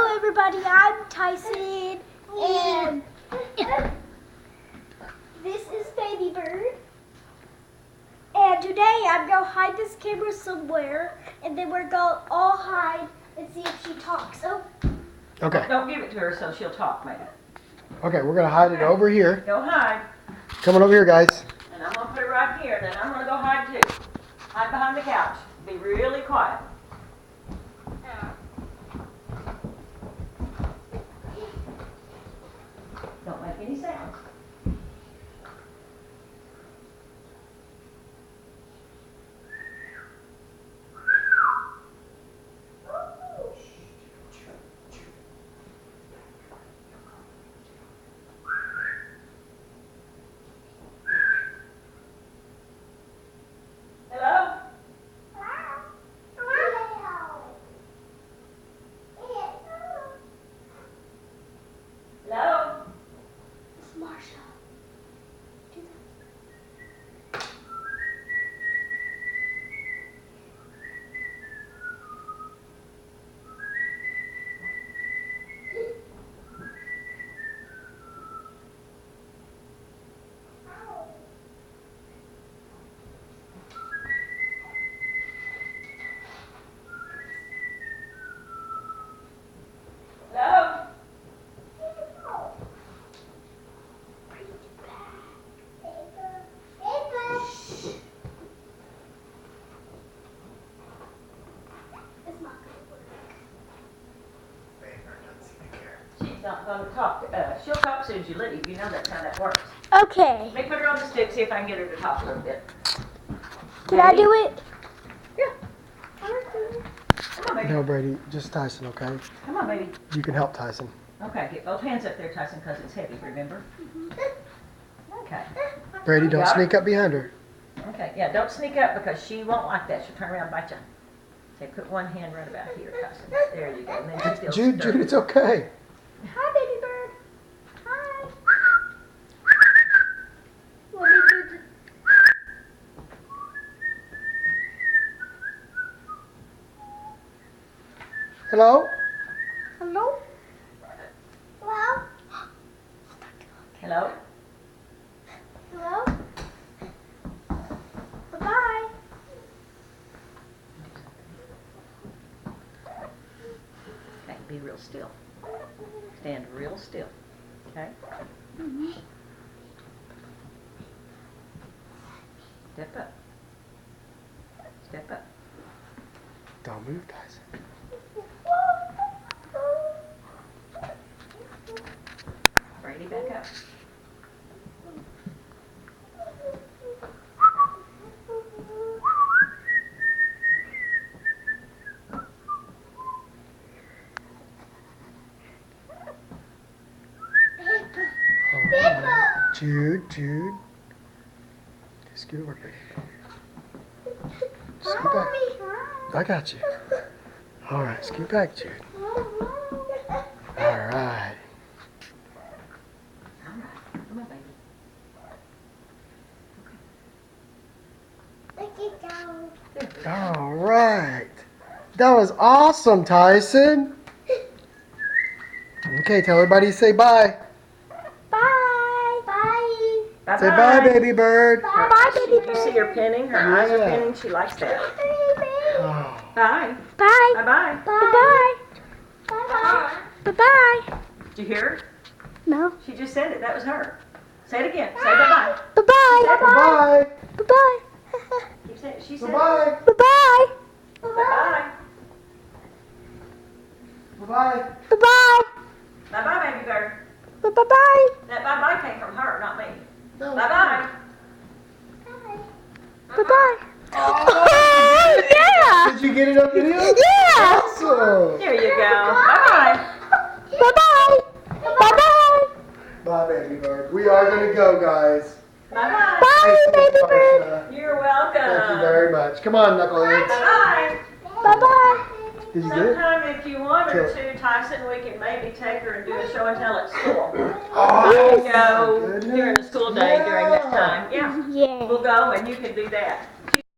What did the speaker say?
Hello everybody, I'm Tyson and this is Baby Bird. And today I'm going to hide this camera somewhere and then we're going to all hide and see if she talks. Oh. Okay. Don't give it to her so she'll talk maybe. Okay, we're going to hide it over here. Go hide. Come on over here, guys. And I'm going to put it right here. Then I'm going to go hide too. Hide behind the couch. Be really quiet. Don't make any sounds. Hello? Hello? It's Marsha. Do that. Hello? She's not going to talk to us. She'll talk as soon as you leave. You know that's how that works. Okay. Let me put her on the stick, see if I can get her to talk a little bit. Can I do it? Yeah. Come on, baby. No, Brady, just Tyson, okay? Come on, baby. You can help Tyson. Okay, get both hands up there, Tyson, because it's heavy, remember? Okay. Brady, don't Got it? sneak up behind her. Okay, yeah, don't sneak up because she won't like that. She'll turn around and bite you. Okay, put one hand right about here, Tyson. There you go. And then just still Jude, stir. Jude, it's okay. Hi, Baby Bird. Hi. Let me do the... Hello? Hello? Hello? Hello? Hello? Bye-bye. Okay, be real still. Stand real still. Okay? Step up. Step up. Don't move, Tyson. Brady, back up. All right. Jude, Jude. Scoot over, Brady. Scoot back. I got you. All right, scoot back, Jude. All right. Come on, baby. All right. That was awesome, Tyson. Okay, tell everybody to say bye. Bye. Bye. Bye-bye. Say bye, baby bird. Bye, baby You see her pinning? Her eyes are Yeah. pinning. She likes that. Oh. Bye. Bye. Bye-bye. Bye. Bye. Bye-bye. Did you hear her? No. She just said it. That was her. Say it again. Say bye-bye. Bye-bye. Bye-bye. Bye-bye. Keep saying it. She said it. Bye-bye. Bye-bye. Bye-bye. Bye-bye. Bye-bye. Bye-bye, baby bird. Bye-bye. That bye-bye came from her, not me. No. Bye-bye. Bye-bye. Oh, Oh, yeah. did you get it on video? Yeah. Awesome. There you go. Bye-bye. Bye-bye. Bye-bye. Bye, baby bird. We are going to go, guys. Bye-bye. Bye, Thank you, baby bird. Marsha. You're welcome. Thank you very much. Come on, knuckleheads. Bye-bye. Bye-bye. Did you get it? Sometime if you want her Sure. to, Tyson, we can maybe take her and do a show and tell at school. Oh, We can go my goodness. during the school day during that Yeah. time. Yeah, Yeah. we'll go and you can do that.